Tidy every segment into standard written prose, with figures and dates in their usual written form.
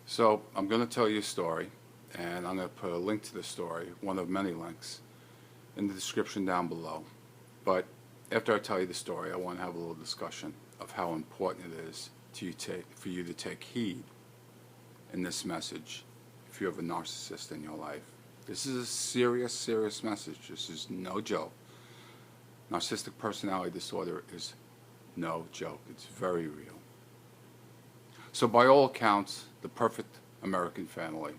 So I'm going to tell you a story, and I'm going to put a link to the story, one of many links, in the description down below. But after I tell you the story, I want to have a little discussion of how important it is for you to take heed in this message if you have a narcissist in your life. This is a serious, serious message. This is no joke. Narcissistic personality disorder is no joke. It's very real. So by all accounts, the perfect American family.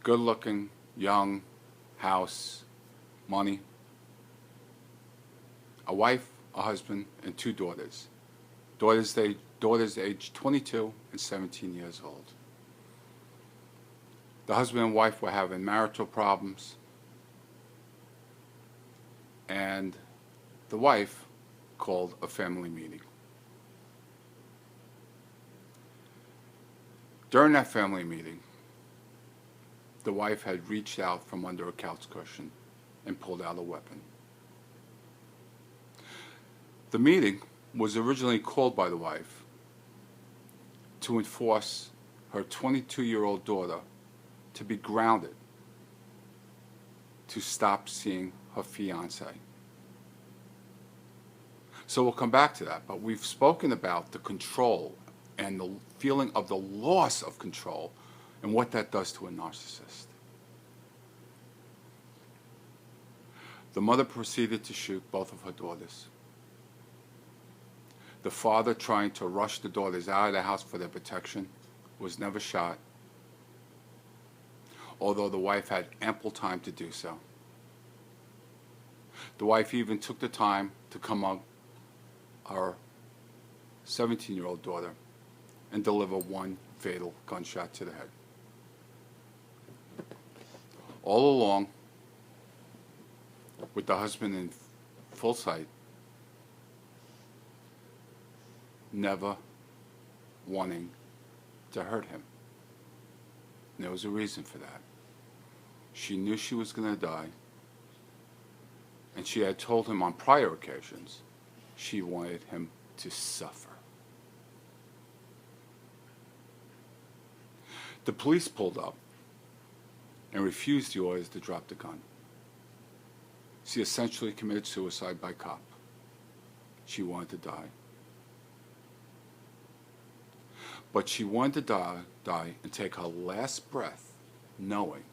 Good looking, young, house, money. A wife, a husband, and two daughters. Daughters aged 22 and 17 years old. The husband and wife were having marital problems, and the wife called a family meeting. During that family meeting, the wife had reached out from under a couch cushion and pulled out a weapon. The meeting was originally called by the wife to enforce her 22-year-old daughter to be grounded, to stop seeing her fiance. So we'll come back to that, but we've spoken about the control and the feeling of the loss of control and what that does to a narcissist. The mother proceeded to shoot both of her daughters. The father, trying to rush the daughters out of the house for their protection, was never shot, although the wife had ample time to do so. The wife even took the time to come up her 17-year-old daughter and deliver one fatal gunshot to the head. All along, with the husband in full sight, never wanting to hurt him. And there was a reason for that. She knew she was going to die, and she had told him on prior occasions she wanted him to suffer. The police pulled up and refused the orders to drop the gun. She essentially committed suicide by cop. She wanted to die. But she wanted to die and take her last breath knowing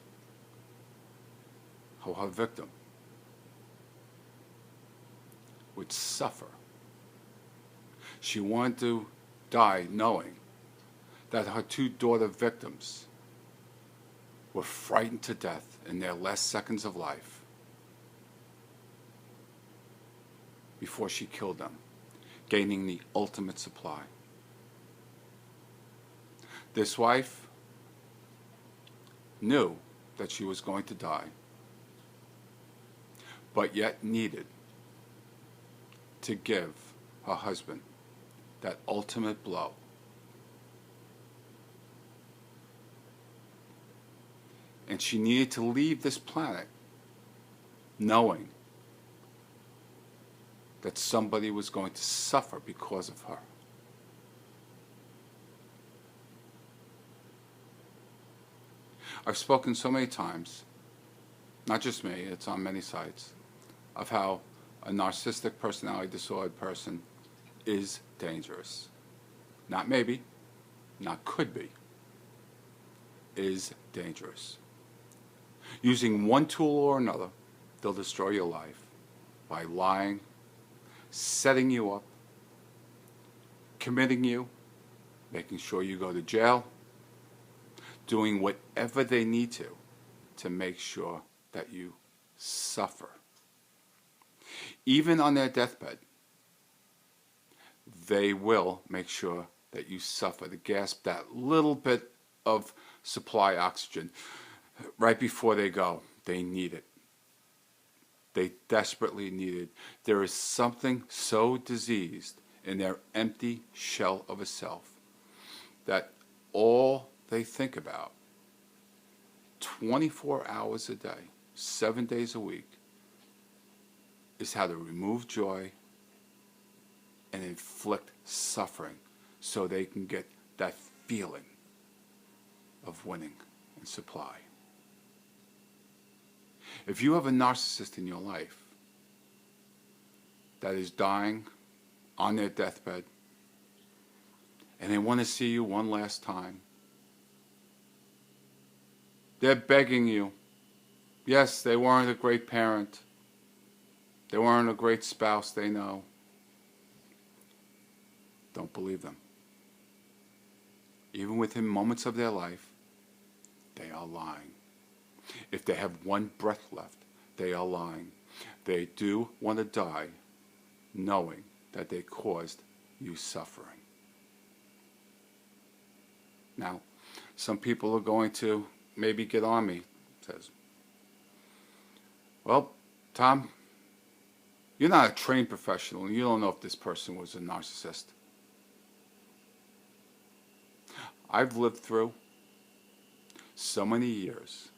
how her victim would suffer. She wanted to die knowing that her two daughter victims were frightened to death in their last seconds of life before she killed them, gaining the ultimate supply. This wife knew that she was going to die, but yet needed to give her husband that ultimate blow. And she needed to leave this planet knowing that somebody was going to suffer because of her. I've spoken so many times, not just me, it's on many sites, of how a narcissistic personality disordered person is dangerous. Not maybe, not could be, is dangerous. Using one tool or another, they'll destroy your life by lying, setting you up, committing you, making sure you go to jail, doing whatever they need to make sure that you suffer. Even on their deathbed, they will make sure that you suffer, to gasp that little bit of supply oxygen right before they go. They need it. They desperately need it. There is something so diseased in their empty shell of a self that all they think about 24 hours a day, 7 days a week, is how to remove joy and inflict suffering so they can get that feeling of winning and supply. If you have a narcissist in your life that is dying on their deathbed and they want to see you one last time, they're begging you. Yes, they weren't a great parent. They weren't a great spouse, they know. Don't believe them. Even within moments of their life, they are lying. If they have one breath left, they are lying. They do want to die knowing that they caused you suffering. Now, some people are going to maybe get on me. Says, well, Tom, you're not a trained professional and you don't know if this person was a narcissist. I've lived through so many years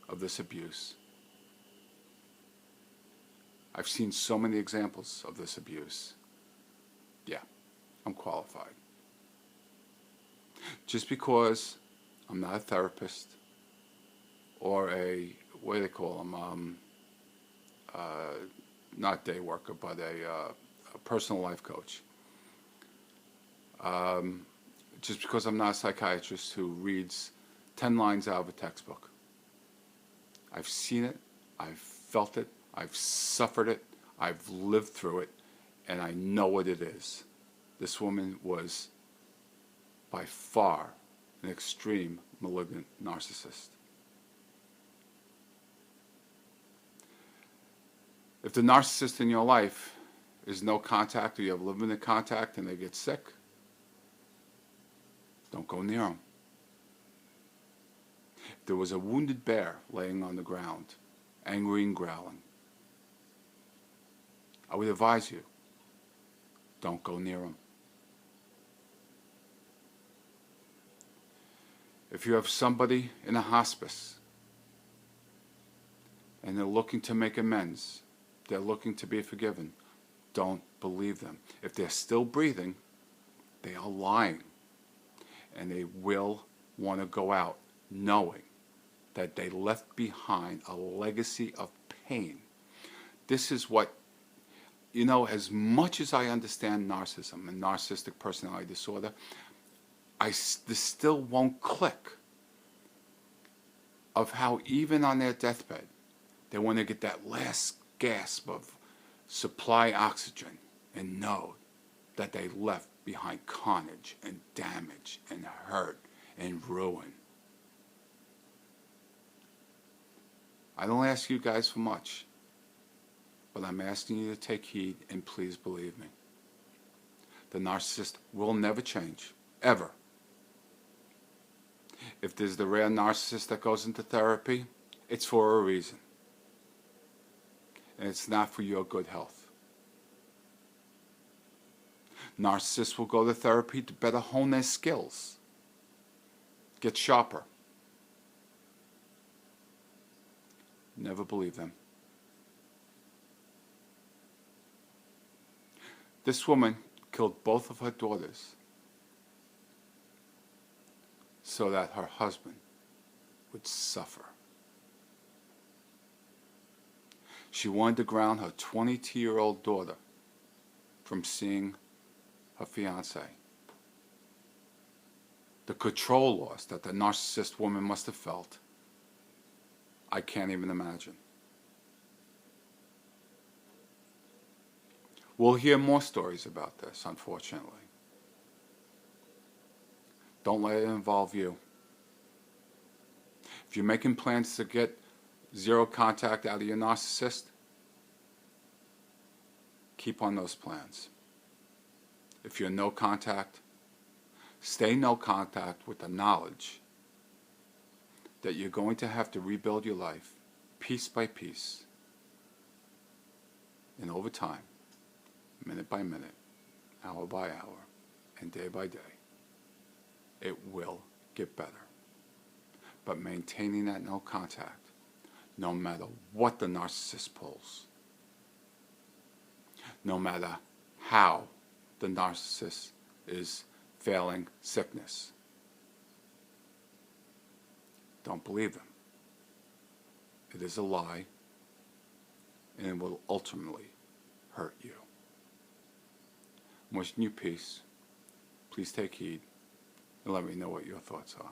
of this abuse. I've seen so many examples of this abuse. Yeah, I'm qualified. Just because I'm not a therapist or what do they call them? Not day worker, but a personal life coach. Just because I'm not a psychiatrist who reads 10 lines out of a textbook. I've seen it, I've felt it, I've suffered it, I've lived through it, and I know what it is. This woman was by far an extreme malignant narcissist. If the narcissist in your life is no contact or you have limited contact and they get sick, don't go near them. If there was a wounded bear laying on the ground, angry and growling, I would advise you, don't go near him. If you have somebody in a hospice and they're looking to make amends, they're looking to be forgiven, don't believe them. If they're still breathing, they are lying. And they will want to go out knowing that they left behind a legacy of pain. This is what, as much as I understand narcissism and narcissistic personality disorder, this still won't click of how even on their deathbed, they want to get that last gasp of supply oxygen and know that they left behind carnage and damage and hurt and ruin. I don't ask you guys for much, but I'm asking you to take heed and please believe me. The narcissist will never change, ever. If there's the rare narcissist that goes into therapy, it's for a reason. And it's not for your good health. Narcissists will go to therapy to better hone their skills, get sharper. Never believe them. This woman killed both of her daughters so that her husband would suffer. She wanted to ground her 22-year-old daughter from seeing her fiance. The control loss that the narcissist woman must have felt, I can't even imagine. We'll hear more stories about this, unfortunately. Don't let it involve you. If you're making plans to get zero contact out of your narcissist, keep on those plans. If you're no contact, stay no contact with the knowledge that you're going to have to rebuild your life piece by piece and over time, minute by minute, hour by hour, and day by day. It will get better. But maintaining that no contact, no matter what the narcissist pulls, no matter how the narcissist is failing sickness, Don't believe them. It is a lie, and it will ultimately hurt you. I'm wishing you peace. Please take heed and let me know what your thoughts are.